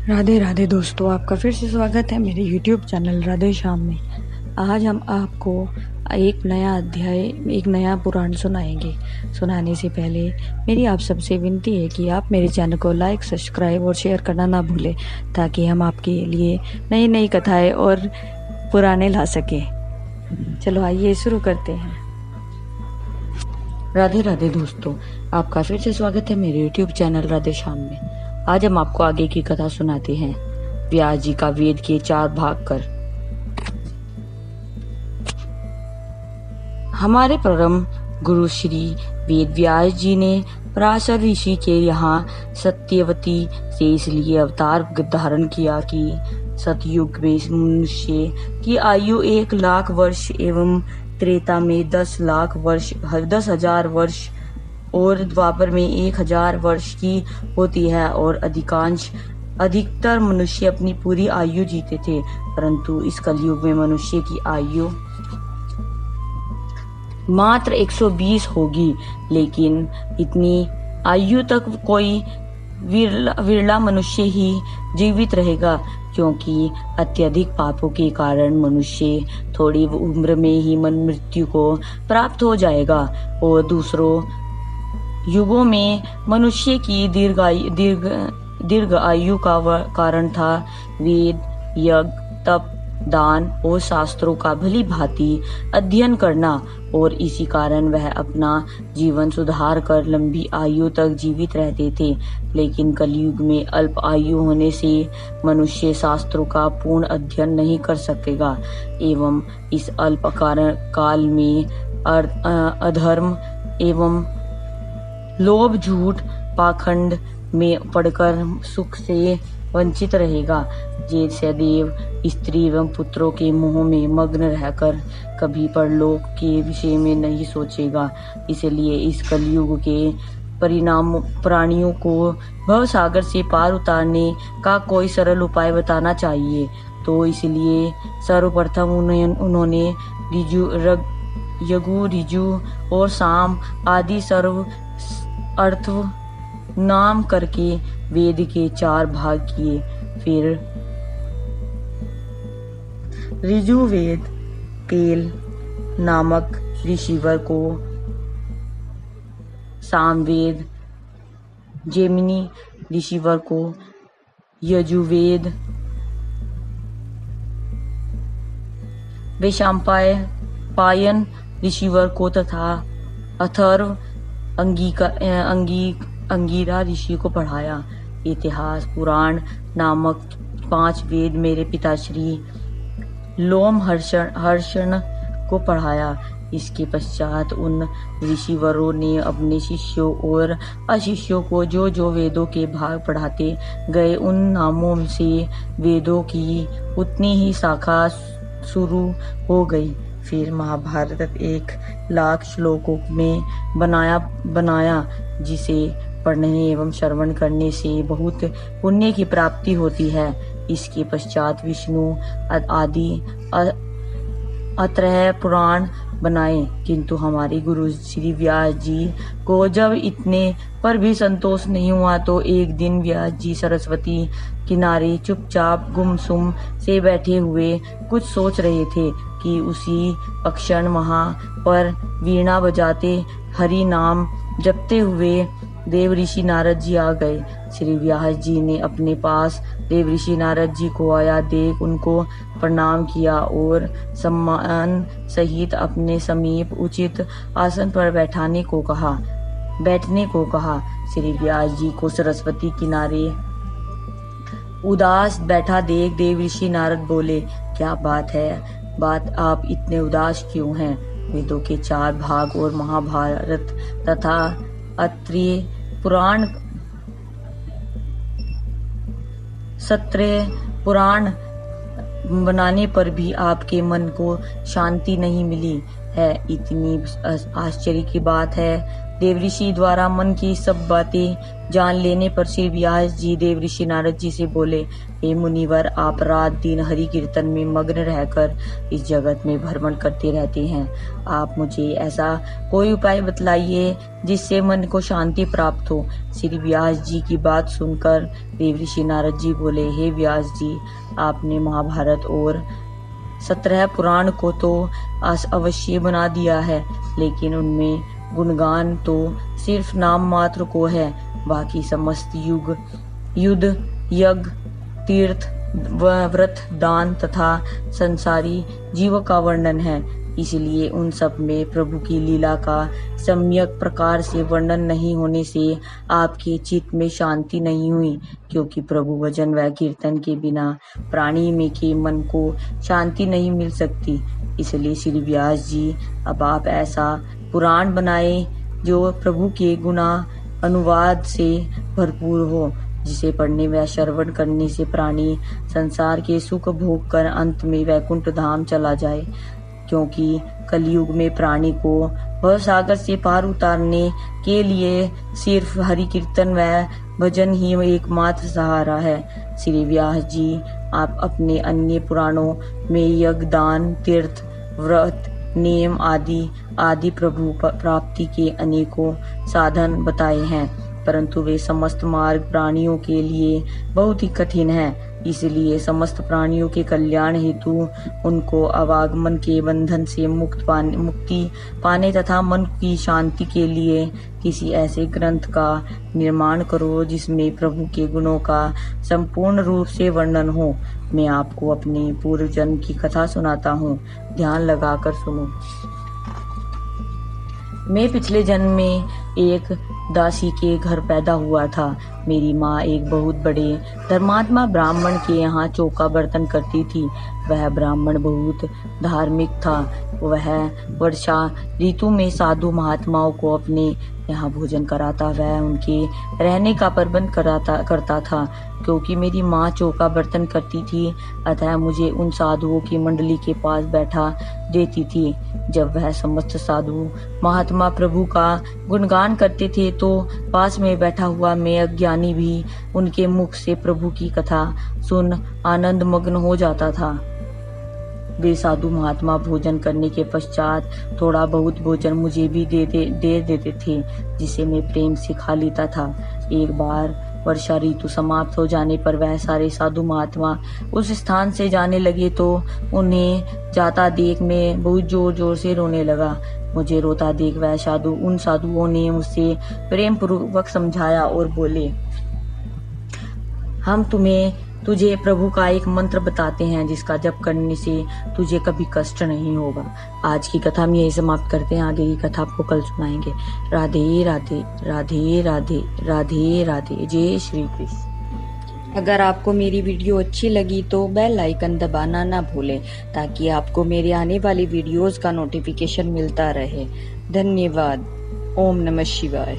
राधे राधे दोस्तों, आपका फिर से स्वागत है मेरे YouTube चैनल राधे श्याम में। आज हम आपको एक नया अध्याय, एक नया पुराण सुनाएंगे। सुनाने से पहले मेरी आप सबसे विनती है कि आप मेरे चैनल को लाइक, सब्सक्राइब और शेयर करना ना भूलें, ताकि हम आपके लिए नई नई कथाएं और पुराने ला सकें। चलो आइए शुरू करते हैं। राधे राधे दोस्तों, आपका फिर से स्वागत है मेरे YouTube चैनल राधे श्याम में। आज हम आपको आगे की कथा सुनाते हैं, व्यास जी का वेद के 4 भाग कर। हमारे परम गुरु श्री वेद व्यास जी ने पराशर ऋषि के यहाँ सत्यवती से इसलिए अवतार धारण किया कि सतयुग में मनुष्य की आयु 1,00,000 वर्ष एवं त्रेता में 10,00,000 वर्ष और द्वापर में 1,000 वर्ष की होती है, और अधिकतर मनुष्य अपनी पूरी आयु जीते थे। परंतु इस कलयुग में मनुष्य की आयु मात्र 120 होगी, लेकिन इतनी आयु तक कोई विरला मनुष्य ही जीवित रहेगा, क्योंकि अत्यधिक पापों के कारण मनुष्य थोड़ी उम्र में ही मृत्यु को प्राप्त हो जाएगा। और दूसरों युगों में मनुष्य की दीर्घ आयु का कारण था वेद, यज्ञ, तप, दान और शास्त्रों का भली भांति अध्ययन करना, और इसी कारण वह अपना जीवन सुधार कर लंबी आयु तक जीवित रहते थे। लेकिन कलयुग में अल्प आयु होने से मनुष्य शास्त्रों का पूर्ण अध्ययन नहीं कर सकेगा, एवं इस अल्प काल में अधर्म एवं लोभ, झूठ, पाखंड में पड़कर सुख से वंचित रहेगा। जे सदैव स्त्री एवं पुत्रों के मोह में मग्न रहकर कभी परलोक के विषय में नहीं सोचेगा। इसलिए इस कलयुग के प्राणियों को भवसागर से पार उतारने का कोई सरल उपाय बताना चाहिए। तो इसलिए सर्वप्रथम उन्होंने यगु, ऋजु और साम आदि सर्व अर्थ नाम करके वेद के 4 भाग किए। फिर ऋजुवेद तेल नामक ऋषिवर को, सामवेद जैमिनी ऋषिवर को, यजुर्वेद वैशंपायन ऋषिवर को तथा अथर्व अंगीरा ऋषि को पढ़ाया। इतिहास पुराण नामक 5 वेद मेरे पिताश्री लोमहर्षण को पढ़ाया। इसके पश्चात उन ऋषिवरों ने अपने शिष्यों और अशिष्यों को जो जो वेदों के भाग पढ़ाते गए, उन नामों से वेदों की उतनी ही शाखा शुरू हो गई। फिर महाभारत 1,00,000 श्लोकों में बनाया, जिसे पढ़ने एवं श्रवण करने से बहुत पुण्य की प्राप्ति होती है। इसके पश्चात विष्णु आदि अत्रय पुराण बनाए, किंतु हमारे गुरु श्री व्यास जी को जब इतने पर भी संतोष नहीं हुआ, तो एक दिन व्यास जी सरस्वती किनारे चुपचाप गुमसुम से बैठे हुए कुछ सोच रहे थे कि उसी क्षण वहां पर वीणा बजाते हरि नाम जपते हुए देव ऋषि नारद जी आ गए। श्री व्यास जी ने अपने पास देव ऋषि नारद जी को आया देख उनको प्रणाम किया और सम्मान सहित अपने समीप उचित आसन पर बैठने को कहा। श्री व्यास जी को सरस्वती किनारे उदास बैठा देख देव ऋषि नारद बोले, क्या बात है? आप इतने उदास क्यों हैं? वेदों के 4 भाग और महाभारत तथा अत्रेय पुराण 17 पुराण बनाने पर भी आपके मन को शांति नहीं मिली है। इतनी आश्चर्य की बात है। देवऋषि द्वारा मन की सब बातें जान लेने पर श्री व्यास जी देवऋषि नारद जी से बोले, हे मुनिवर, आप रात दिन हरि कीर्तन में मग्न रहकर इस जगत में भ्रमण करते रहते हैं। आप मुझे ऐसा कोई उपाय बतलाइए जिससे मन को शांति प्राप्त हो। श्री व्यास जी की बात सुनकर देवऋषि नारद जी बोले, हे व्यास जी, आपने महाभारत और 17 पुराण को तो अवश्य बना दिया है, लेकिन उनमें गुणगान तो सिर्फ नाम मात्र को है। बाकी समस्त युद्ध, यज्ञ, तीर्थ, व्रत, दान तथा संसारी जीव का वर्णन है। इसलिए उन सब में प्रभु की लीला का सम्यक प्रकार से वर्णन नहीं होने से आपके चित्त में शांति नहीं हुई, क्योंकि प्रभु भजन व कीर्तन के बिना प्राणी में के मन को शांति नहीं मिल सकती। इसलिए श्री व्यास जी, अब आप ऐसा पुराण बनाए जो प्रभु के गुणा अनुवाद से भरपूर हो, जिसे पढ़ने व श्रवण करने से प्राणी संसार के सुख भोग कर अंत में वैकुंठ धाम चला जाए। क्योंकि कलयुग में प्राणी को भव सागर से पार उतारने के लिए सिर्फ हरि कीर्तन व भजन ही एकमात्र सहारा है। श्री व्यास जी, आप अपने अन्य पुराणों में यज्ञ, दान, तीर्थ, व्रत, नियम आदि प्रभु प्राप्ति के अनेकों साधन बताए हैं, परंतु वे समस्त मार्ग प्राणियों के लिए बहुत ही कठिन है। इसलिए समस्त प्राणियों के कल्याण हेतु उनको आवागमन के बंधन से मुक्ति पाने तथा मन की शांति के लिए किसी ऐसे ग्रंथ का निर्माण करो जिसमें प्रभु के गुणों का संपूर्ण रूप से वर्णन हो। मैं आपको अपने पूर्व जन्म की कथा सुनाता हूँ, ध्यान लगाकर सुनो। मैं पिछले जन्म में एक दासी के घर पैदा हुआ था। मेरी माँ एक बहुत बड़े धर्मात्मा ब्राह्मण के यहाँ चौका बर्तन करती थी। वह ब्राह्मण बहुत धार्मिक था। वह वर्षा ऋतु में साधु महात्माओं को अपने यहाँ भोजन कराता, वह उनके रहने का प्रबंध करता था। क्योंकि मेरी माँ चौका बर्तन करती थी, अतः मुझे उन साधुओं की मंडली के पास बैठा देती थी। जब वह समस्त साधु महात्मा प्रभु का गुणगान करते थे तो पास में बैठा हुआ मैं अज्ञानी भी उनके मुख से प्रभु की कथा सुन आनंद मग्न हो जाता था। वे साधु महात्मा भोजन करने के पश्चात थोड़ा बहुत भोजन मुझे भी दे देते थे, जिसे मैं प्रेम से खा लेता था। एक बार वर्षा ऋतु समाप्त हो जाने पर वह सारे साधु महात्मा उस स्थान से जाने लगे तो उन्हें जाता देख मैं बहुत जोर जोर से रोने लगा। मुझे रोता देख वह उन साधुओं ने मुझसे प्रेम पूर्वक समझाया और बोले, हम तुझे प्रभु का एक मंत्र बताते हैं जिसका जप करने से तुझे कभी कष्ट नहीं होगा। आज की कथा में यही समाप्त करते हैं, आगे की कथा आपको कल सुनाएंगे। राधे राधे राधे राधे राधे राधे, जय श्री कृष्ण। अगर आपको मेरी वीडियो अच्छी लगी तो बेल आइकन दबाना ना भूलें, ताकि आपको मेरे आने वाली वीडियोस का नोटिफिकेशन मिलता रहे। धन्यवाद। ओम नमः शिवाय।